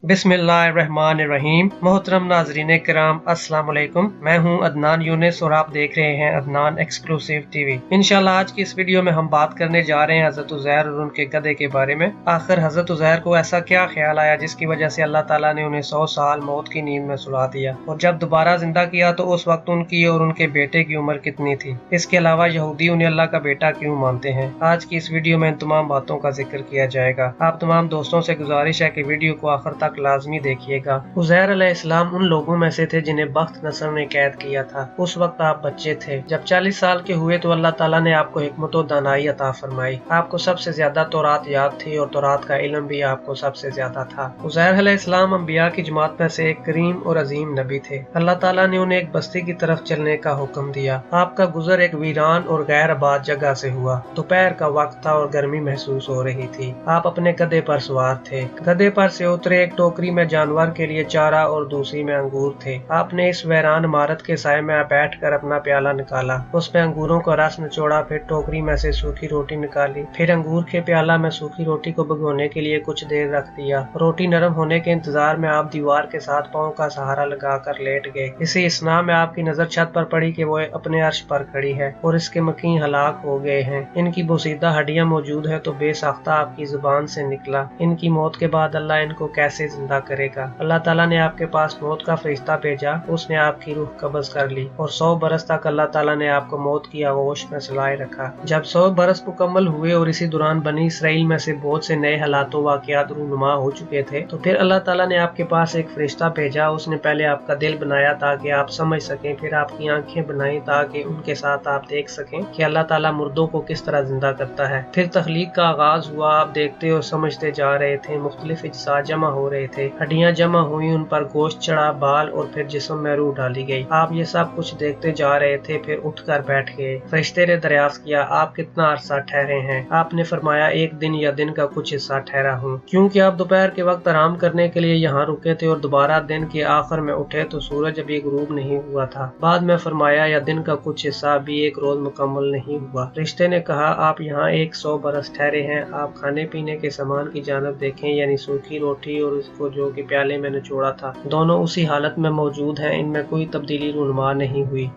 बिस्मिल्लाहिर्रहमानिर्रहीम। मोहतरम नाजरीन किराम, अस्सलाम वालेकुम। मैं हूं अदनान यूनिस और आप देख रहे हैं अदनान एक्सक्लूसिव टीवी। इंशाल्लाह आज की इस वीडियो में हम बात करने जा रहे हैं हजरत उज़ैर और उनके गधे के बारे में। आखिर हजरत उज़ैर को ऐसा क्या ख्याल आया जिसकी वजह से अल्लाह ताला ने उन्हें 100 साल मौत की नींद में सुला दिया, और जब दोबारा जिंदा किया तो उस वक्त उनकी और उनके बेटे की उम्र कितनी थी। इसके अलावा यहूदी उन्हें अल्लाह का बेटा क्यों मानते हैं। आज की इस वीडियो में इन तमाम बातों का जिक्र किया जाएगा। आप तमाम दोस्तों से गुजारिश है कि वीडियो को आखिर तक लाजमी देखिएगा। उज़ैर अलैहिस्सलाम उन लोगों में से थे जिन्हें बख्त नसर ने कैद किया था। उस वक्त आप बच्चे थे। जब 40 साल के हुए तो अल्लाह ताला ने आपको हिकमत और दानाई अता फरमाई। आपको सबसे ज्यादा तौरात याद थी और तौरात का इल्म भी आपको सबसे ज्यादा था। उज़ैर अलैहिस्सलाम अंबिया की जमात में से एक करीम और अजीम नबी थे। अल्लाह ताला ने उन्हें एक बस्ती की तरफ चलने का हुक्म दिया। आपका गुजर एक वीरान और गैर आबाद जगह से हुआ। दोपहर का वक्त था और गर्मी महसूस हो रही थी। आप अपने गधे पर सवार थे। गधे पर से उतरे। एक टोकरी में जानवर के लिए चारा और दूसरी में अंगूर थे। आपने इस वैरान इमारत के साए में बैठकर अपना प्याला निकाला, उसमें अंगूरों का रस निचोड़ा, फिर टोकरी में से सूखी रोटी निकाली, फिर अंगूर के प्याला में सूखी रोटी को भिगोने के लिए कुछ देर रख दिया। रोटी नरम होने के इंतजार में आप दीवार के साथ पाँव का सहारा लगाकर लेट गए। इसी स्ना में आपकी नजर छत पर पड़ी कि वो अपने अर्श पर खड़ी है और इसके मकीन हलाक हो गए हैं। इनकी बोसीदा हड्डियां मौजूद है तो बेसाख्ता आपकी जुबान से निकला, इनकी मौत के बाद अल्लाह इनको कैसे जिंदा करेगा। अल्लाह ताला ने आपके पास मौत का फरिश्ता भेजा, उसने आपकी रूह कब्ज कर ली और 100 बरस तक अल्लाह ताला ने आपको मौत की आगोश में सुलाए रखा। जब 100 बरस मुकम्मल हुए और इसी दौरान बनी इसराइल में से बहुत से नए हालातों वाक़यात रूनुमा हो चुके थे तो फिर अल्लाह ताला ने आपके पास एक फरिश्ता भेजा। उसने पहले आपका दिल बनाया ताकि आप समझ सकें, फिर आपकी आंखें बनाई ताकि उनके साथ आप देख सकें कि अल्लाह ताला मुर्दों को किस तरह जिंदा करता है। फिर तख्लीक का आगाज हुआ। आप देखते और समझते जा रहे थे। मुख्तलिफ अज्जा जमा हो रहे थे, हड्डियां जमा हुई, उन पर गोश्त चढ़ा, बाल और फिर जिस्म में रूह डाली गई। आप ये सब कुछ देखते जा रहे थे। फिर उठकर बैठ गए। फरिश्ते ने दरियाफ्त किया, आप कितना अरसा ठहरे हैं। आपने फरमाया, एक दिन या दिन का कुछ हिस्सा ठहरा हूँ, क्योंकि आप दोपहर के वक्त आराम करने के लिए यहाँ रुके थे और दोबारा दिन के आखिर में उठे तो सूरज अभी गुरूब नहीं हुआ था। बाद में फरमाया, या दिन का कुछ हिस्सा अभी एक रोज मुकम्मल नहीं हुआ। फरिश्ते ने कहा, आप यहाँ 100 बरस ठहरे हैं। आप खाने पीने के सामान की जानब देखें, यानी सूखी रोटी और उसको जो कि प्याले में निचोड़ा था, दोनों उसी हालत में मौजूद हैं। इनमें कोई तब्दीली रूनुमा नहीं हुई।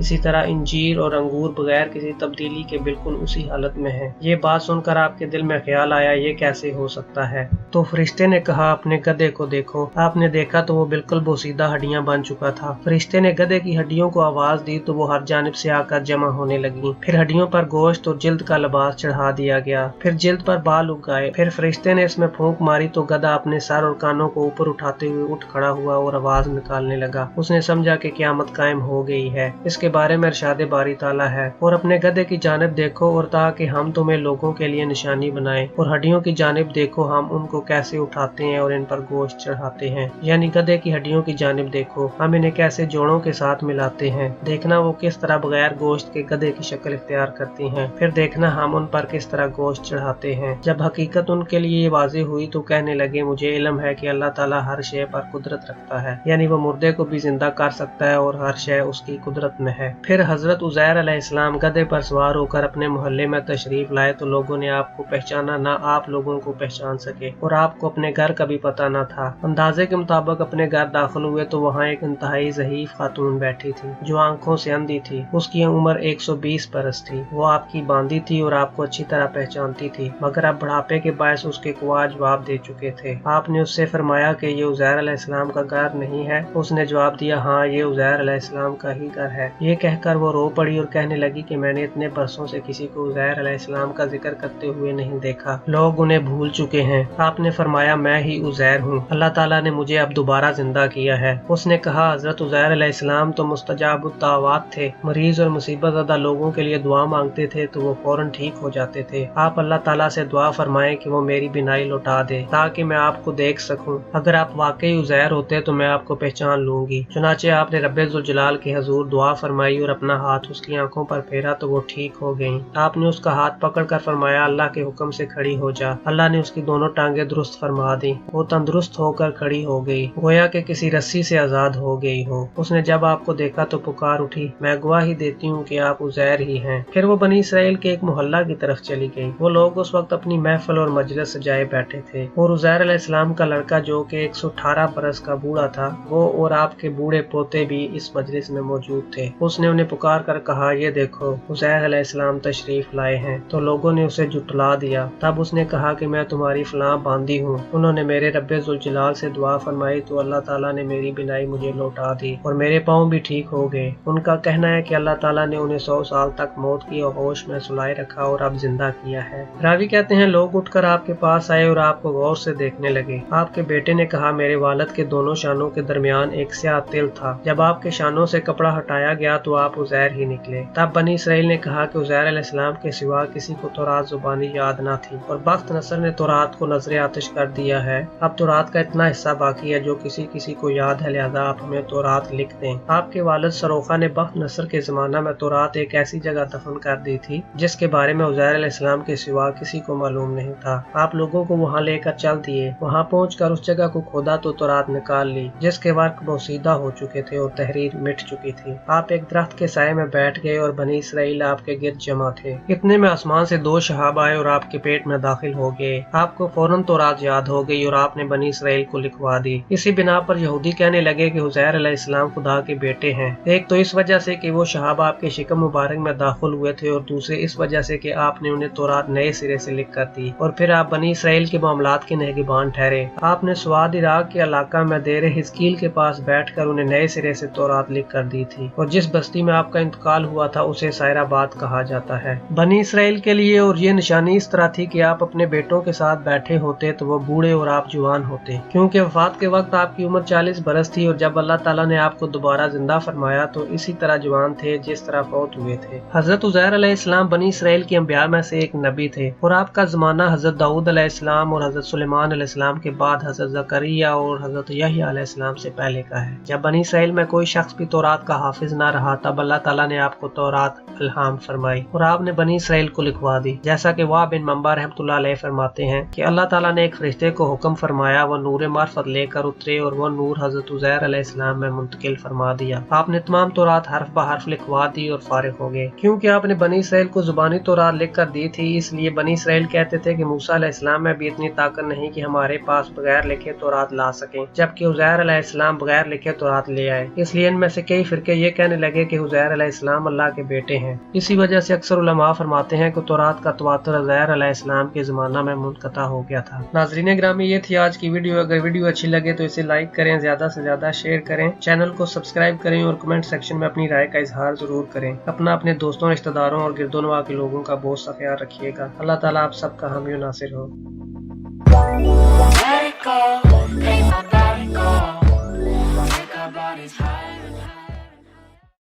इसी तरह इंजीर और अंगूर बगैर किसी तब्दीली के बिल्कुल उसी हालत में हैं। ये बात सुनकर आपके दिल में ख्याल आया, ये कैसे हो सकता है। तो फरिश्ते ने कहा, अपने गधे को देखो। आपने देखा तो वो बिल्कुल बोसीदा हड्डियां बन चुका था। फरिश्ते ने गधे की हड्डियों को आवाज दी तो वो हर जानिब से आकर जमा होने लगी। फिर हड्डियों पर गोश्त और जिल्द का लिबास चढ़ा दिया गया। फिर जिल्द पर बाल उग गए। फिर फरिश्ते ने इसमें फूंक मारी तो गधा अपने सर और कानों को ऊपर उठाते हुए उठ खड़ा हुआ और आवाज निकालने लगा। उसने समझा कि क़यामत कायम हो गई है। इसके बारे में इरशाद बारी ताला है, और अपने गधे की जानिब देखो और ताकि हम तुम्हें लोगों के लिए निशानी बनाएं, और हड्डियों की जानिब देखो हम उनको कैसे उठाते हैं और इन पर गोश्त चढ़ाते हैं। यानी गधे की हड्डियों की जानिब देखो, हम इन्हें कैसे जोड़ों के साथ मिलाते हैं। देखना वो किस तरह बगैर गोश्त के गधे की शक्ल इख्तियार करती हैं। फिर देखना हम उन पर किस तरह गोश्त चढ़ाते हैं। जब हकीकत उनके लिए ये वाज़ेह हुई तो कहने लगे, मुझे इल्म है कि अल्लाह ताला हर शय पर कुदरत रखता है, यानी वो मुर्दे को भी जिंदा कर सकता है और हर शय उसकी कुदरत में है। फिर हजरत उज़ैर अलैहिस्सलाम गधे पर सवार होकर अपने मोहल्ले में तशरीफ लाए तो लोगों ने आपको पहचाना, ना आप लोगों को पहचान सके, और आपको अपने घर का भी पता न था। अंदाजे के मुताबिक अपने घर दाखिल हुए तो वहाँ एक इंतहाई ज़ईफ खातून बैठी थी जो आंखों से अंधी थी। उसकी उम्र 120 बरस थी। वो आपकी बांदी थी और आपको अच्छी तरह पहचानती थी, मगर आप बुढ़ापे के बायस उसके कुआ जवाब दे चुके थे। आपने उससे फरमाया कि ये उज़ैर अलैहिस्सलाम का घर नहीं है। उसने जवाब दिया, हाँ ये उज़ैर अलैहिस्सलाम का ही घर है। ये कहकर वो रो पड़ी और कहने लगी कि मैंने इतने बरसों से किसी को उज़ैर अलैहिस्सलाम का जिक्र करते हुए नहीं देखा। लोग उन्हें भूल चुके हैं। आपने फरमाया, मैं ही उज़ैर हूँ। अल्लाह ताला ने मुझे अब दोबारा जिंदा किया है। उसने कहा, हजरत उज़ैर अलैहिस्सलाम तो मुस्तजाबुद दावात थे। मरीज और मुसीबत ज़दा लोगों के लिए दुआ मांगते थे तो वो फौरन ठीक हो जाते थे। आप अल्लाह ताला से दुआ फरमाएं कि वो मेरी बिनाई लौटा दे ताकि मैं आपको देख सकूं। अगर आप वाकई उज़ैर होते तो मैं आपको पहचान लूंगी। चुनाचे आपने रब्बे ज़ुल जलाल के हजूर दुआ फरमाई फरमाई और अपना हाथ उसकी आंखों पर फेरा तो वो ठीक हो गयी। आपने उसका हाथ पकड़कर फरमाया, अल्लाह के हुक्म से खड़ी हो जा। अल्लाह ने उसकी दोनों टांगे दुरुस्त फरमा दी। वो तंदुरुस्त होकर खड़ी हो गई, गोया कि किसी रस्सी से आजाद हो गई हो। उसने जब आपको देखा तो पुकार उठी, मैं गवाही देती हूँ कि आप उज़ैर ही हैं। फिर वो बनी इसराइल के एक मोहल्ला की तरफ चली गई। वो लोग उस वक्त अपनी महफिल और मजलिस सजाए बैठे थे और उज़ैर अलैहिस्सलाम का लड़का जो कि 118 बरस का बूढ़ा था, वो और आपके बूढ़े पोते भी इस मजलिस में मौजूद थे। उसने उन्हें पुकार कर कहा, ये देखो उज़ैर अलैहिस्सलाम तशरीफ लाए हैं। तो लोगों ने उसे जुटला दिया। तब उसने कहा कि मैं तुम्हारी फलां बांदी हूँ। उन्होंने मेरे रब्बे ज़ुल जलाल से दुआ फरमाई तो अल्लाह ताला ने मेरी बिनाई मुझे लौटा दी और मेरे पाँव भी ठीक हो गए। उनका कहना है कि अल्लाह ताला ने उन्हें 100 साल तक मौत की होश में सुलाए रखा और अब जिंदा किया है। रावी कहते हैं, लोग उठकर आपके पास आए और आपको गौर से देखने लगे। आपके बेटे ने कहा, मेरे वालिद के दोनों शानों के दरमियान एक स्याह तिल था। जब आपके शानों से कपड़ा हटाया गया तो आप उज़ैर ही निकले। तब बनी इसराइल ने कहा कि उज़ैर अलैहिस्सलाम के सिवा किसी को तौरात जुबानी याद न थी और बख्त नसर ने तौरात को नजर आतिश कर दिया है। अब तौरात का इतना हिस्सा बाकी है जो किसी किसी को याद है, लिहाजा आप हमें तौरात लिख दें। आपके वालिद सरोखा ने बख्त नसर के जमाना में तौरात एक ऐसी जगह दफन कर दी थी जिसके बारे में उज़ैर अलैहिस्सलाम के सिवा किसी को मालूम नहीं था। आप लोगों को वहाँ लेकर चल दिए। वहाँ पहुंचकर उस जगह को खोदा तो तौरात निकाल ली जिसके वर्क बोसीदा हो चुके थे और तहरीर मिट चुकी थी। आप एक दरख्त के साये में बैठ गए और बनी इसराइल आपके गिर्द जमा थे। इतने में आसमान से 2 शहाब आए और आपके पेट में दाखिल हो गए। आपको फौरन तौरात याद हो गई और आपने बनी इसराइल को लिखवा दी। इसी बिना पर यहूदी कहने लगे कि उज़ैर अलैहिस्सलाम खुदा के बेटे हैं। एक तो इस वजह से कि वो शहाब आपके शिकम मुबारक में दाखिल हुए थे और दूसरे इस वजह से कि आपने उन्हें तौरात नए सिरे से लिख कर दी और फिर आप बनी इसराइल के मामलात के नगहबान ठहरे। आपने स्वाद इराक के इलाका में देरे हिजकील के पास बैठकर उन्हें नए सिरे से तौरात लिख कर दी थी और जिस बस्ती में आपका इंतकाल हुआ था उसे सायराबाद कहा जाता है। बनी इसराइल के लिए और ये निशानी इस तरह थी कि आप अपने बेटों के साथ बैठे होते तो वो बूढ़े और आप जवान होते, क्योंकि वफात के वक्त आपकी उम्र 40 बरस थी और जब अल्लाह ताला ने आपको दोबारा जिंदा फरमाया तो इसी तरह जवान थे जिस तरह फौत हुए थे। हजरत उज़ैर अलैहिस्सलाम बनी इसराइल के अंबिया में से एक नबी थे और आपका जमाना हजरत दाऊद अलैहिस्सलाम और हजरत सुलेमान अलैहिस्सलाम के बाद हजरत ज़करिया और हजरत यहया अलैहिस्सलाम से पहले का है। जब बनी इसराइल में कोई शख्स भी तौरात का हाफिज न रहा तब अल्लाह ताला ने आपको तौरात इल्हाम फरमाई और आपने बनी इसराइल को लिखवा दी। जैसा कि वाह बिन मंबा रहमतुल्लाह अलैह फरमाते हैं कि अल्लाह ताला ने एक फरिश्ते को हुक्म फरमाया, वो नूर मार्फत लेकर उतरे और वो नूर हजरत उज़ैर अलैहिस्सलाम में मुंतकिल फरमा दिया। आपने तमाम तौरात हर्फ ब हर्फ लिखवा दी और फारिग हो गए। क्योंकि आपने बनी इसराइल को जुबानी तौरात लिख कर दी थी, इसलिए बनी इसराइल कहते थे कि मूसा अलैहिस्सलाम में भी इतनी ताकत नहीं कि हमारे पास बगैर लिखे तौरात ला सकें, जबकि उज़ैर अलैहिस्सलाम बगैर लिखे तौरात ले आए। इसलिए इनमें से कई फिरके ये कहने लगे कि उज़ैर अलैहिस्सलाम अल्लाह के बेटे हैं। इसी वजह से अक्सर उलमा फरमाते हैं कि तौरात का तवातुर उज़ैर अलैहिस्सलाम के ज़माना में मुनक़ता हो गया था। नाज़रीन ग्रामी, ये थी आज की वीडियो। अगर वीडियो अच्छी लगे तो इसे लाइक करें, ज्यादा से ज्यादा शेयर करें, चैनल को सब्सक्राइब करें और कमेंट सेक्शन में अपनी राय का इजहार जरूर करें। अपने दोस्तों, रिश्तेदारों और गिरदोनवा के लोगों का बहुत सा ख्याल रखिएगा। अल्लाह ताला आप सबका हामी नासिर हो।